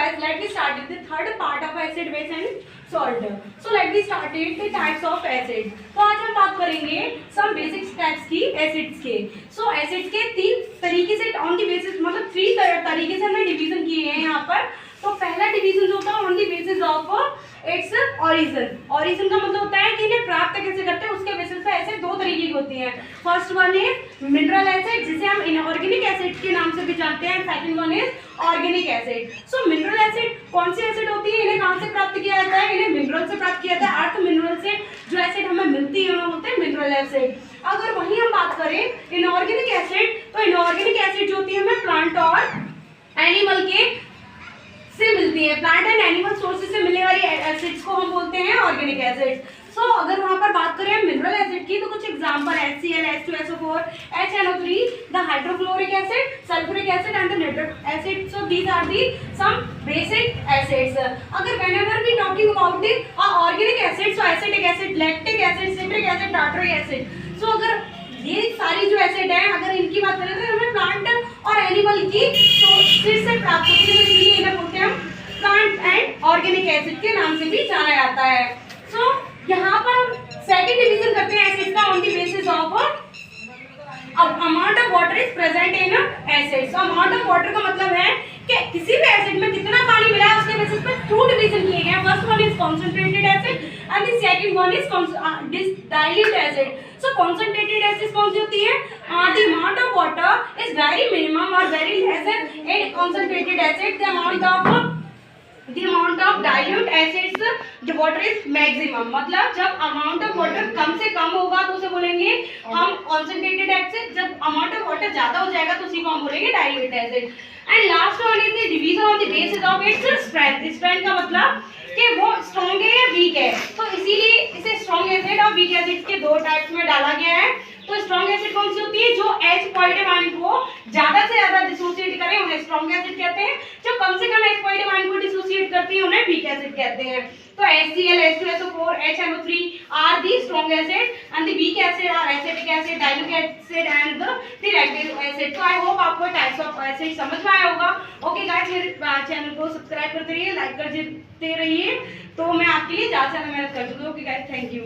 guys, let me start with the third part of acid, base and salt. So let me start with the types of acid. तो आज हम बात करेंगे some basic types की acids के. So acids के तीन तरीके से on the basis मतलब थ्री तरीके से हमने डिवीजन किए हैं यहाँ पर. तो पहला डिवीजन जो होता है on the basis of its origin. Origin का मतलब होता है कि इन्हें प्राप्त कैसे करते हैं, उसके बेसिस पे ऐसे दो तरीके की होती हैं. First one is mineral acid जिसे हम इनऑर्गेनिक एसिड के नाम से भी जानते हैं. Second one is organic acid. So mineral acid कौन सी एसिड होती है, इन्हें कहाँ से प्राप्त किया जाता है, इन्हें मिनरल से प्राप्त किया जाता है. अर्थ मिनरल से जो एसिड हमें मिलती है उन्हें बोलते हैं मिनरल एसिड. अगर वहीं हम बात करें इनऑर्गेनिक एसिड, तो इनऑर्गेनिक एसिड जो होती है हमें प्लांट और एनिमल के से मिलती है. प्लांट एंड एनिमल सोर्सेज से मिलने वाली एसिड्स को हम बोलते हैं ऑर्गेनिक एसिड. सो अगर वहां पर बात करें मिनरल एसिड की, तो कुछ example HCl, H2SO4, HNO3, the hydrochloric acid, sulphuric acid and the nitric acid. So these are the some basic acids. अगर whenever we talking about the organic acid, so acetic acid, lactic acid, citric acid, tartaric acid. So अगर ये सारी जो acid है अगर इनकी बात करें तो हमें प्लांट और एनिमल की सोर्सेज से प्राप्त होती है, इसलिए इन्हें बोलते हैं प्लांट एंड ऑर्गेनिक एसिड के नाम से भी जाना जाता है. सो यहाँ पर हम सेकंड डिवीजन करते हैं एसिड का on the basis of amount of water is present in acid. So amount of water का मतलब है कि किसी भी एसिड में कितना पानी मिला है उसके बेसिस पे टू डिवीजन किए गए हैं. First one is concentrated acid and the second one is dilute acid. So concentrated acid कौन सी होती है, the amount of water is very minimum और very less in concentrated acid. The amount of dilute acids जो water is maximum. मतलब जब amount of water कम से कम होगा तो उसे बोलेंगे हम कंसंट्रेटेड एसिड. जब अमाउंट ऑफ वाटर ज्यादा हो जाएगा तो उसी को हम बोलेंगे dilute acid. And last one is the division on the basis of its strength. Strength का मतलब कि वो स्ट्रॉन्ग है या वीक है, तो इसीलिए इसे स्ट्रॉन्ग एसिड और वीक एसिड के दो टाइप्स में डाला गया है. तो स्ट्रॉन्ग एसिड कौन सी होती है, जो H पॉजिटिव आयन को ज्यादा से ज्यादा डिसोसिएट करे उन्हें स्ट्रॉन्ग एसिड कहते हैं. जो कम से कम H पॉजिटिव आयन को डिसोसिएट करती है उन्हें वीक एसिड कहते हैं. तो HCl, H2SO4, HNO3 are the strong acid and the weak acid are acetic acid, dilute acid and the lactic acid. So I hope आपको types of acid समझ में आया होगा. ओके गाइस, मेरे चैनल को सब्सक्राइब करते रहिए, लाइक करते रहिए, तो मैं आपके लिए ज़्यादा से ज़्यादा मेहनत कर दूँगी. Okay guys, thank you.